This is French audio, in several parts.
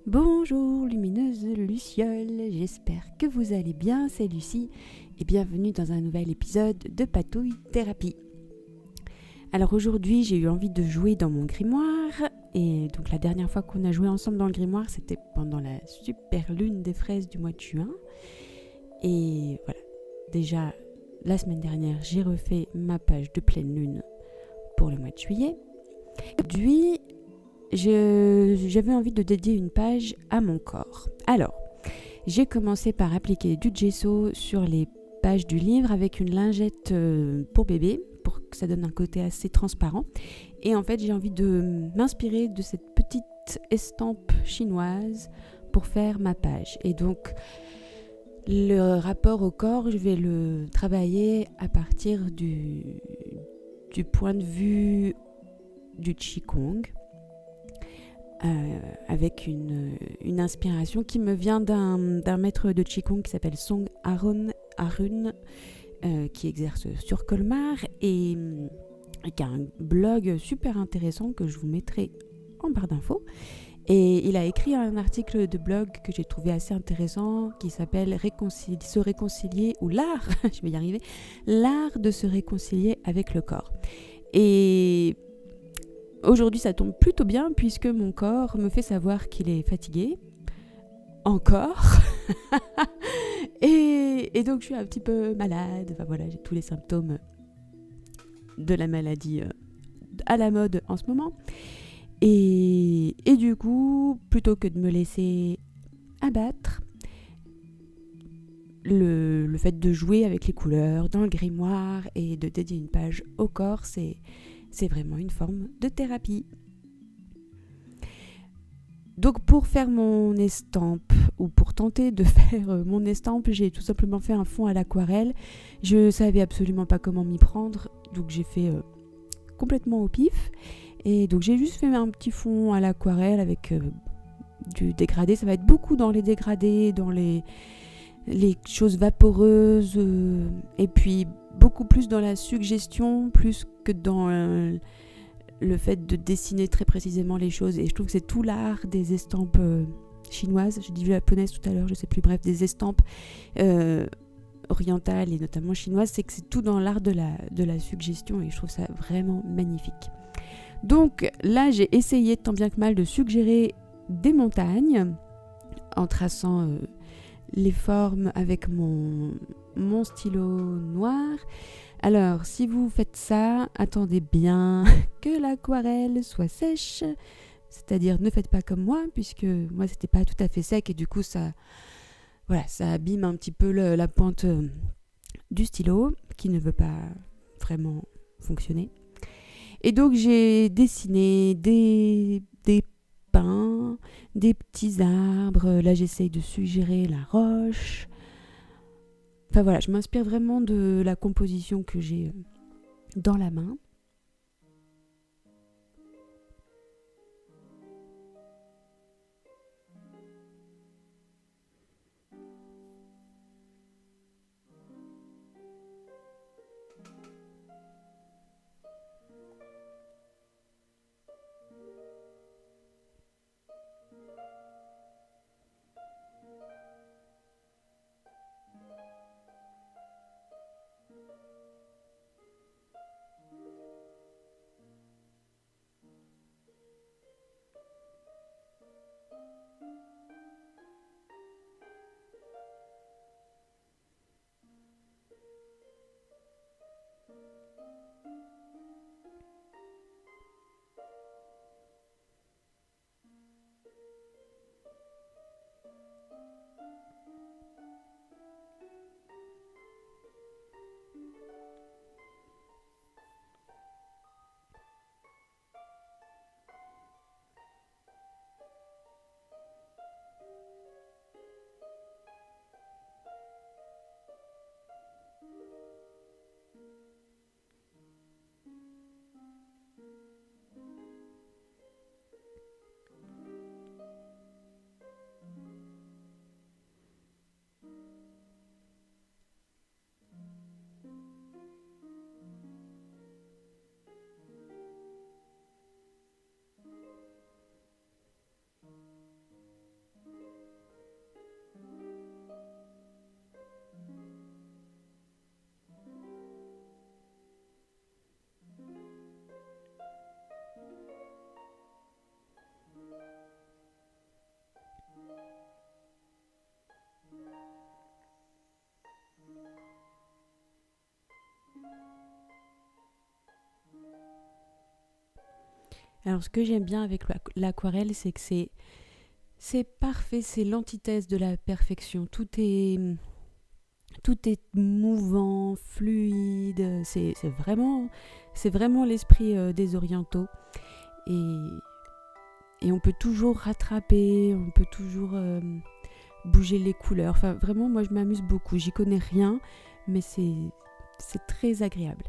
Bonjour lumineuse lucioles, j'espère que vous allez bien, c'est Lucie et bienvenue dans un nouvel épisode de Patouille Thérapie. Alors aujourd'hui j'ai eu envie de jouer dans mon grimoire et donc la dernière fois qu'on a joué ensemble dans le grimoire c'était pendant la super lune des fraises du mois de juin. Et voilà, déjà la semaine dernière j'ai refait ma page de pleine lune pour le mois de juillet. Aujourd'hui j'avais envie de dédier une page à mon corps. Alors, j'ai commencé par appliquer du gesso sur les pages du livre avec une lingette pour bébé, pour que ça donne un côté assez transparent. Et en fait, j'ai envie de m'inspirer de cette petite estampe chinoise pour faire ma page. Et donc, le rapport au corps, je vais le travailler à partir du point de vue du Qigong. Avec une inspiration qui me vient d'un maître de Qigong qui s'appelle Song Arun, qui exerce sur Colmar et qui a un blog super intéressant que je vous mettrai en barre d'infos. Et il a écrit un article de blog que j'ai trouvé assez intéressant qui s'appelle Se réconcilier, ou l'art, je vais y arriver, l'art de se réconcilier avec le corps. Et aujourd'hui, ça tombe plutôt bien puisque mon corps me fait savoir qu'il est fatigué. Encore. et donc, je suis un petit peu malade. Enfin voilà, j'ai tous les symptômes de la maladie à la mode en ce moment. Et du coup, plutôt que de me laisser abattre, le fait de jouer avec les couleurs dans le grimoire et de dédier une page au corps, c'est vraiment une forme de thérapie. Donc pour faire mon estampe, ou pour tenter de faire mon estampe, j'ai tout simplement fait un fond à l'aquarelle. Je savais absolument pas comment m'y prendre, donc j'ai fait complètement au pif. Et donc j'ai juste fait un petit fond à l'aquarelle avec du dégradé. Ça va être beaucoup dans les dégradés, dans les choses vaporeuses, et puis beaucoup plus dans la suggestion, plus que dans le fait de dessiner très précisément les choses. Et je trouve que c'est tout l'art des estampes chinoises, j'ai dit japonaises tout à l'heure, je sais plus, bref, des estampes orientales et notamment chinoises, c'est que c'est tout dans l'art de la suggestion et je trouve ça vraiment magnifique. Donc là j'ai essayé tant bien que mal de suggérer des montagnes en traçant les formes avec mon stylo noir. Alors, si vous faites ça, attendez bien que l'aquarelle soit sèche, c'est-à-dire ne faites pas comme moi, puisque moi c'était pas tout à fait sec et du coup ça abîme un petit peu la pointe du stylo qui ne veut pas vraiment fonctionner. Et donc j'ai dessiné des pins, des petits arbres. Là j'essaye de suggérer la roche. Enfin voilà, je m'inspire vraiment de la composition que j'ai dans la main. Alors ce que j'aime bien avec l'aquarelle, c'est que c'est parfait, c'est l'antithèse de la perfection. Tout est mouvant, fluide, c'est vraiment l'esprit des orientaux. Et on peut toujours rattraper, on peut toujours bouger les couleurs. Enfin, vraiment, moi, je m'amuse beaucoup. J'y connais rien, mais c'est très agréable.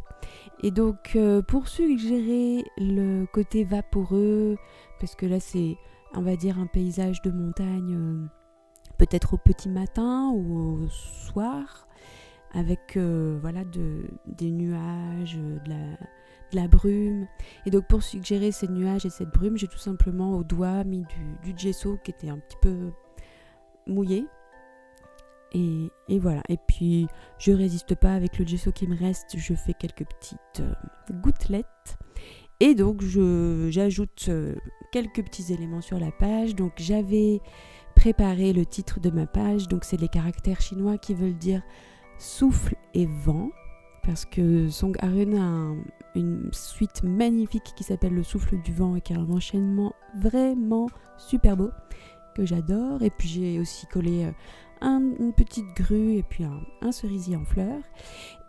Et donc, pour suggérer le côté vaporeux, parce que là, c'est, on va dire, un paysage de montagne, peut-être au petit matin ou au soir, avec des nuages, de la brume. Et donc pour suggérer ces nuages et cette brume, j'ai tout simplement au doigt mis du gesso qui était un petit peu mouillé. Et voilà. Et puis je résiste pas, avec le gesso qui me reste, je fais quelques petites gouttelettes. Et donc j'ajoute quelques petits éléments sur la page. Donc j'avais préparé le titre de ma page, donc c'est les caractères chinois qui veulent dire souffle et vent, parce que Song Ha-reum a une suite magnifique qui s'appelle le souffle du vent et qui a un enchaînement vraiment super beau que j'adore. Et puis j'ai aussi collé une petite grue et puis un cerisier en fleurs.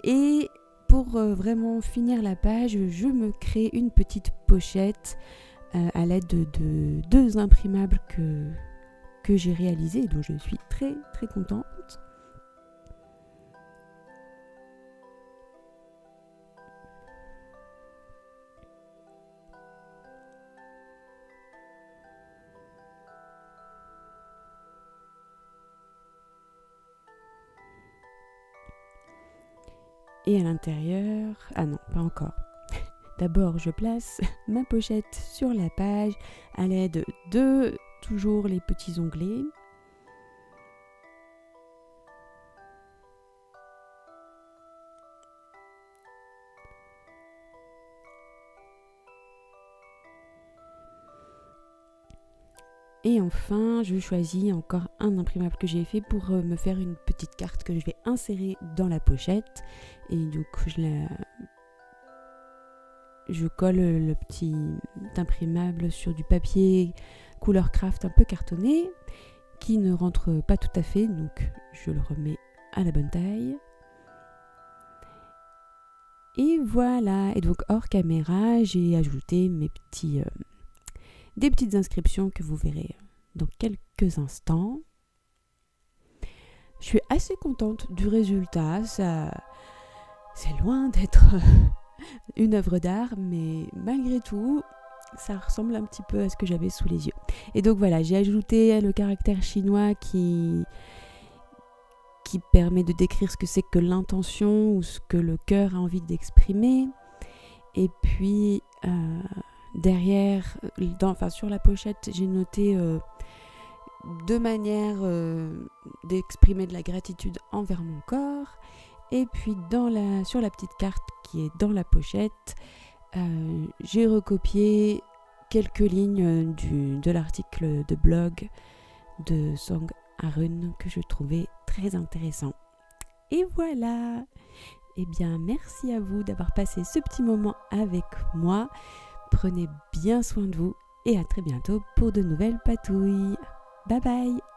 Et pour vraiment finir la page, je me crée une petite pochette à l'aide de 2 imprimables que j'ai réalisés et dont je suis très très contente. Et à l'intérieur, ah non, pas encore. D'abord, je place ma pochette sur la page à l'aide de toujours les petits onglets. Et enfin, je choisis encore un imprimable que j'ai fait pour me faire une petite carte que je vais insérer dans la pochette. Et donc, je colle le petit imprimable sur du papier couleur craft un peu cartonné qui ne rentre pas tout à fait. Donc, je le remets à la bonne taille. Et voilà. Et donc, hors caméra, j'ai ajouté des petites inscriptions que vous verrez dans quelques instants. Je suis assez contente du résultat. C'est loin d'être une œuvre d'art, mais malgré tout, ça ressemble un petit peu à ce que j'avais sous les yeux. Et donc voilà, j'ai ajouté le caractère chinois qui permet de décrire ce que c'est que l'intention ou ce que le cœur a envie d'exprimer. Et puis derrière, sur la pochette, j'ai noté 2 manières d'exprimer de la gratitude envers mon corps. Et puis sur la petite carte qui est dans la pochette, j'ai recopié quelques lignes de l'article de blog de Song Ha-reum que je trouvais très intéressant. Et voilà. Eh bien, merci à vous d'avoir passé ce petit moment avec moi. Prenez bien soin de vous et à très bientôt pour de nouvelles patouilles. Bye bye.